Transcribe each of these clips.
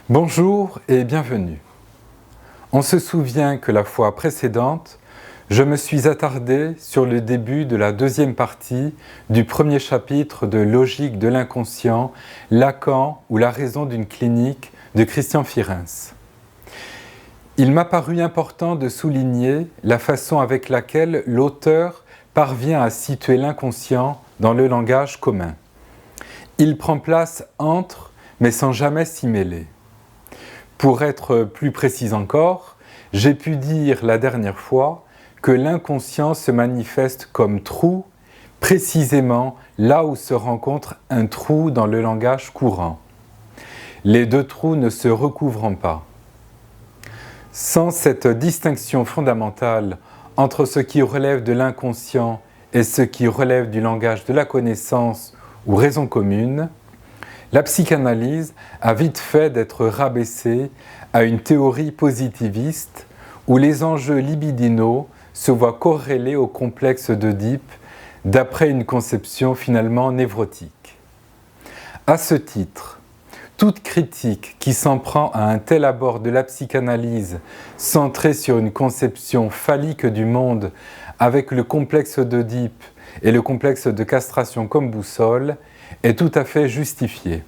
Bonjour et bienvenue. On se souvient que la fois précédente, je me suis attardé sur le début de la deuxième partie du premier chapitre de Logique de l'inconscient, Lacan ou la raison d'une clinique de Christian Firens. Il m'a paru important de souligner la façon avec laquelle l'auteur parvient à situer l'inconscient dans le langage commun. Il prend place entre, mais sans jamais s'y mêler. Pour être plus précis encore, j'ai pu dire la dernière fois que l'inconscient se manifeste comme trou, précisément là où se rencontre un trou dans le langage courant. Les deux trous ne se recouvrant pas. Sans cette distinction fondamentale entre ce qui relève de l'inconscient et ce qui relève du langage de la connaissance ou raison commune, la psychanalyse a vite fait d'être rabaissée à une théorie positiviste où les enjeux libidinaux se voient corrélés au complexe d'Œdipe d'après une conception finalement névrotique. À ce titre, toute critique qui s'en prend à un tel abord de la psychanalyse centrée sur une conception phallique du monde avec le complexe d'Œdipe et le complexe de castration comme boussole est tout à fait justifiée.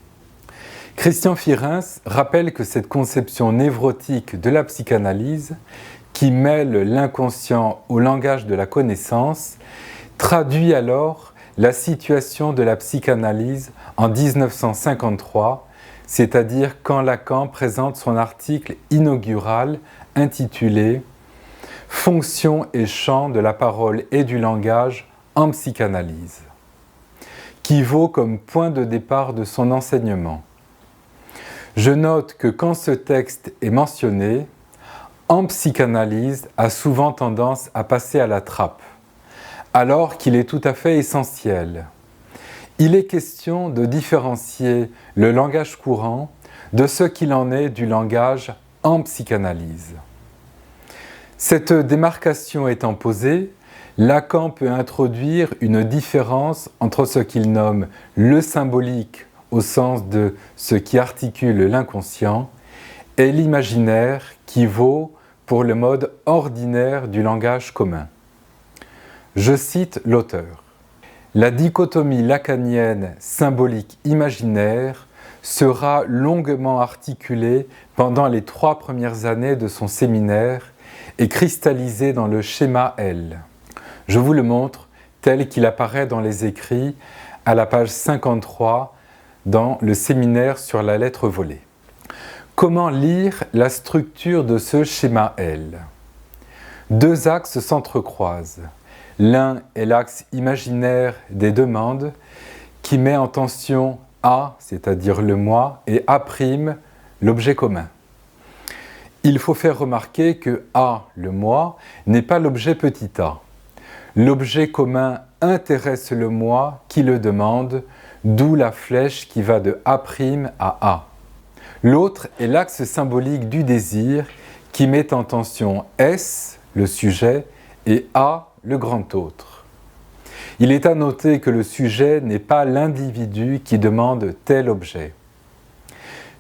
Christian Firens rappelle que cette conception névrotique de la psychanalyse, qui mêle l'inconscient au langage de la connaissance, traduit alors la situation de la psychanalyse en 1953, c'est-à-dire quand Lacan présente son article inaugural intitulé « Fonction et champ de la parole et du langage en psychanalyse », qui vaut comme point de départ de son enseignement. Je note que quand ce texte est mentionné, en psychanalyse a souvent tendance à passer à la trappe, alors qu'il est tout à fait essentiel. Il est question de différencier le langage courant de ce qu'il en est du langage en psychanalyse. Cette démarcation étant posée, Lacan peut introduire une différence entre ce qu'il nomme le symbolique au sens de ce qui articule l'inconscient et l'imaginaire qui vaut pour le mode ordinaire du langage commun. Je cite l'auteur. La dichotomie lacanienne symbolique-imaginaire sera longuement articulée pendant les 3 premières années de son séminaire et cristallisée dans le schéma L. Je vous le montre tel qu'il apparaît dans les écrits à la page 53 dans le séminaire sur la lettre volée. Comment lire la structure de ce schéma L ? 2 axes s'entrecroisent. L'un est l'axe imaginaire des demandes qui met en tension A, c'est-à-dire le moi, et A', l'objet commun. Il faut faire remarquer que A, le moi, n'est pas l'objet petit a. L'objet commun intéresse le moi qui le demande, d'où la flèche qui va de A' à A. L'autre est l'axe symbolique du désir qui met en tension S, le sujet, et A, le grand autre. Il est à noter que le sujet n'est pas l'individu qui demande tel objet.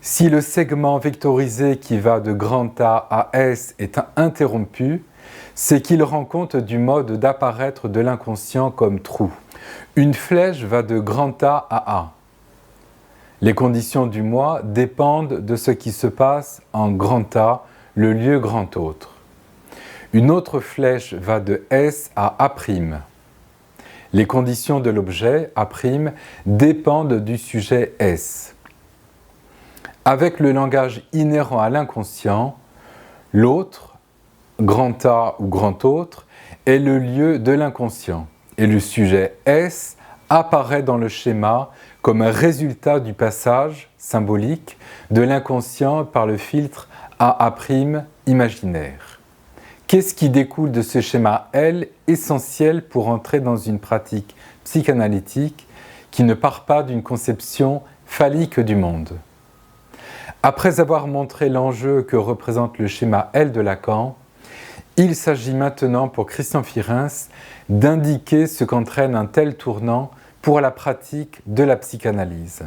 Si le segment vectorisé qui va de grand A à S est interrompu, c'est qu'il rend compte du mode d'apparaître de l'inconscient comme trou. Une flèche va de grand A à A. Les conditions du moi dépendent de ce qui se passe en grand A, le lieu grand autre. Une autre flèche va de S à A'. Les conditions de l'objet, A', dépendent du sujet S. Avec le langage inhérent à l'inconscient, l'autre, grand A ou grand autre, est le lieu de l'inconscient et le sujet S apparaît dans le schéma comme un résultat du passage symbolique de l'inconscient par le filtre AA' imaginaire. Qu'est-ce qui découle de ce schéma L, essentiel pour entrer dans une pratique psychanalytique qui ne part pas d'une conception phallique du monde? Après avoir montré l'enjeu que représente le schéma L de Lacan, il s'agit maintenant pour Christian Firens d'indiquer ce qu'entraîne un tel tournant pour la pratique de la psychanalyse.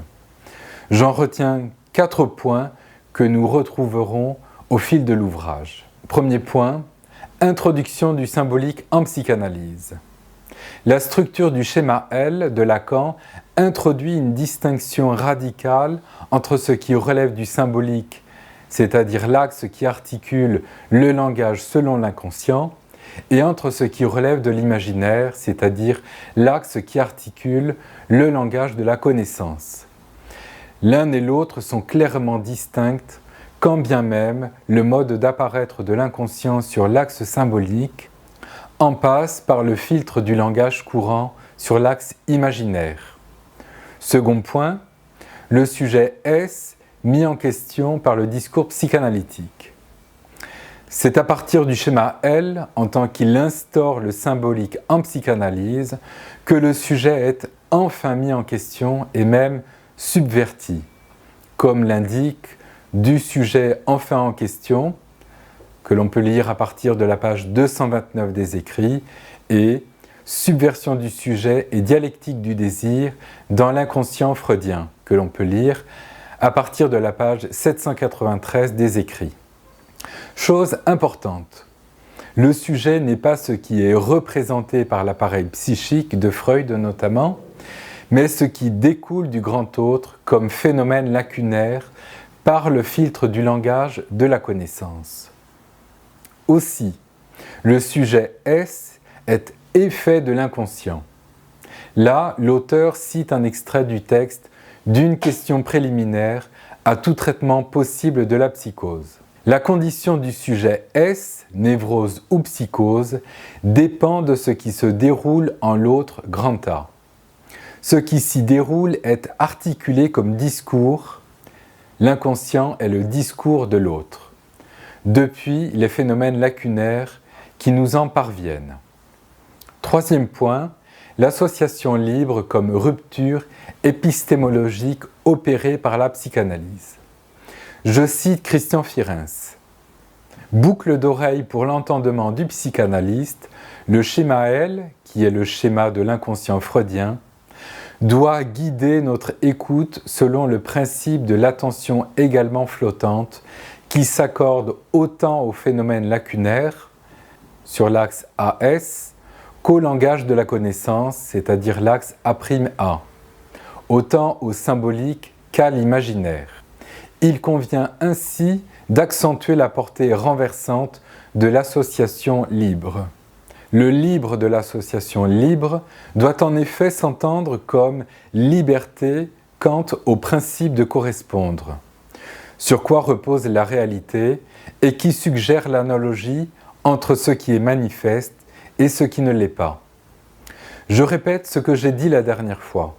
J'en retiens 4 points que nous retrouverons au fil de l'ouvrage. Premier point, introduction du symbolique en psychanalyse. La structure du schéma L de Lacan introduit une distinction radicale entre ce qui relève du symbolique, c'est-à-dire l'axe qui articule le langage selon l'inconscient, et entre ce qui relève de l'imaginaire, c'est-à-dire l'axe qui articule le langage de la connaissance. L'un et l'autre sont clairement distincts, quand bien même le mode d'apparaître de l'inconscient sur l'axe symbolique en passe par le filtre du langage courant sur l'axe imaginaire. Second point, le sujet S mis en question par le discours psychanalytique. C'est à partir du schéma L, en tant qu'il instaure le symbolique en psychanalyse, que le sujet est enfin mis en question et même subverti, comme l'indique du sujet enfin en question, que l'on peut lire à partir de la page 229 des écrits, et subversion du sujet et dialectique du désir dans l'inconscient freudien, que l'on peut lire à partir de la page 793 des écrits. Chose importante, le sujet n'est pas ce qui est représenté par l'appareil psychique de Freud notamment, mais ce qui découle du grand autre comme phénomène lacunaire par le filtre du langage de la connaissance. Aussi, le sujet S est effet de l'inconscient. Là, l'auteur cite un extrait du texte d'une question préliminaire à tout traitement possible de la psychose. La condition du sujet S, névrose ou psychose, dépend de ce qui se déroule en l'autre grand A. Ce qui s'y déroule est articulé comme discours. L'inconscient est le discours de l'autre, depuis les phénomènes lacunaires qui nous en parviennent. Troisième point, l'association libre comme rupture épistémologique opérée par la psychanalyse. Je cite Christian Firens. Boucle d'oreille pour l'entendement du psychanalyste, le schéma L, qui est le schéma de l'inconscient freudien, doit guider notre écoute selon le principe de l'attention également flottante qui s'accorde autant au phénomène lacunaire, sur l'axe AS, qu'au langage de la connaissance, c'est-à-dire l'axe A'A, autant au symbolique qu'à l'imaginaire. Il convient ainsi d'accentuer la portée renversante de l'association libre. Le libre de l'association libre doit en effet s'entendre comme liberté quant au principe de correspondre, sur quoi repose la réalité et qui suggère l'analogie entre ce qui est manifeste et ce qui ne l'est pas. Je répète ce que j'ai dit la dernière fois.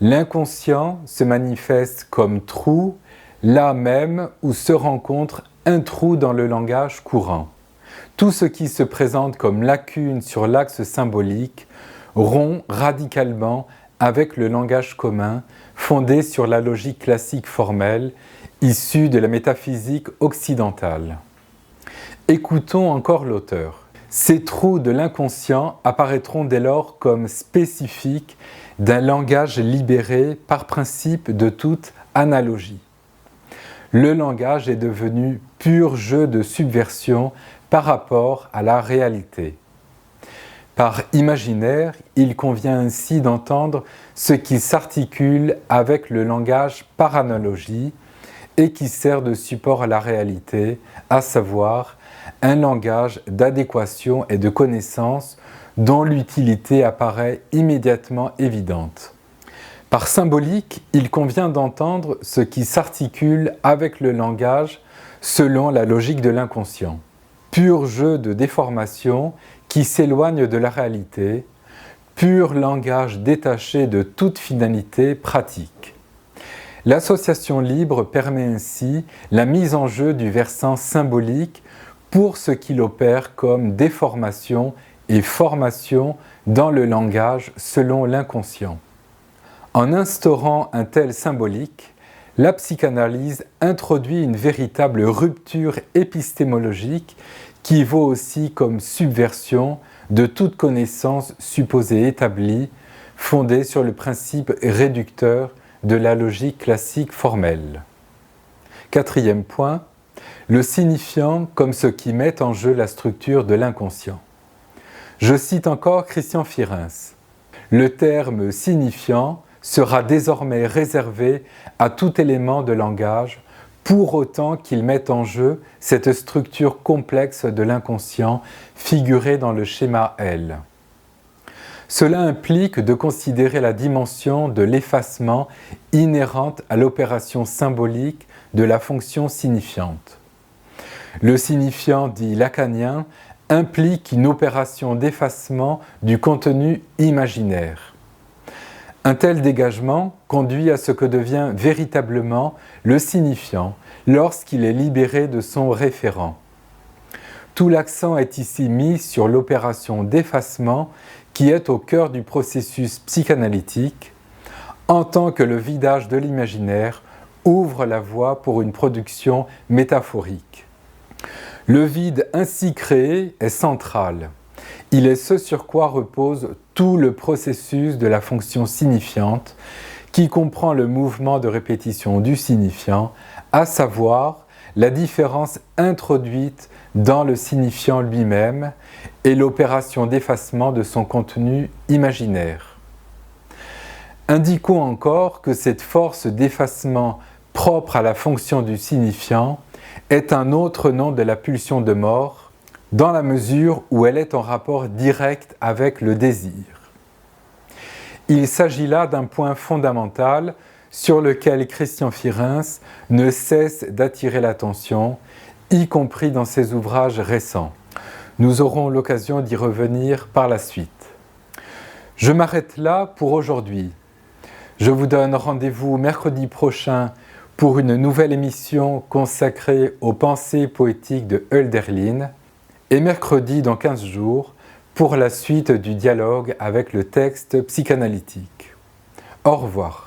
L'inconscient se manifeste comme trou, là même où se rencontre un trou dans le langage courant. Tout ce qui se présente comme lacune sur l'axe symbolique rompt radicalement avec le langage commun fondé sur la logique classique formelle issue de la métaphysique occidentale. Écoutons encore l'auteur. Ces trous de l'inconscient apparaîtront dès lors comme spécifiques d'un langage libéré par principe de toute analogie. Le langage est devenu pur jeu de subversion par rapport à la réalité. Par imaginaire, il convient ainsi d'entendre ce qui s'articule avec le langage par analogie et qui sert de support à la réalité, à savoir un langage d'adéquation et de connaissance dont l'utilité apparaît immédiatement évidente. Par symbolique, il convient d'entendre ce qui s'articule avec le langage selon la logique de l'inconscient. Pur jeu de déformation qui s'éloigne de la réalité, pur langage détaché de toute finalité pratique. L'association libre permet ainsi la mise en jeu du versant symbolique pour ce qu'il opère comme déformation et formation dans le langage selon l'inconscient. En instaurant un tel symbolique, la psychanalyse introduit une véritable rupture épistémologique qui vaut aussi comme subversion de toute connaissance supposée établie, fondée sur le principe réducteur de la logique classique formelle. Quatrième point, le signifiant comme ce qui met en jeu la structure de l'inconscient. Je cite encore Christian Firins. Le terme signifiant sera désormais réservé à tout élément de langage, pour autant qu'il mette en jeu cette structure complexe de l'inconscient figurée dans le schéma L. Cela implique de considérer la dimension de l'effacement inhérente à l'opération symbolique de la fonction signifiante. Le signifiant dit lacanien implique une opération d'effacement du contenu imaginaire. Un tel dégagement conduit à ce que devient véritablement le signifiant lorsqu'il est libéré de son référent. Tout l'accent est ici mis sur l'opération d'effacement qui est au cœur du processus psychanalytique, en tant que le vidage de l'imaginaire ouvre la voie pour une production métaphorique. Le vide ainsi créé est central. Il est ce sur quoi repose tout le processus de la fonction signifiante, qui comprend le mouvement de répétition du signifiant, à savoir la différence introduite dans le signifiant lui-même et l'opération d'effacement de son contenu imaginaire. Indiquons encore que cette force d'effacement propre à la fonction du signifiant est un autre nom de la pulsion de mort, dans la mesure où elle est en rapport direct avec le désir. Il s'agit là d'un point fondamental sur lequel Christian Firins ne cesse d'attirer l'attention, y compris dans ses ouvrages récents. Nous aurons l'occasion d'y revenir par la suite. Je m'arrête là pour aujourd'hui. Je vous donne rendez-vous mercredi prochain pour une nouvelle émission consacrée aux pensées poétiques de Hölderlin et mercredi dans 15 jours pour la suite du dialogue avec le texte psychanalytique. Au revoir.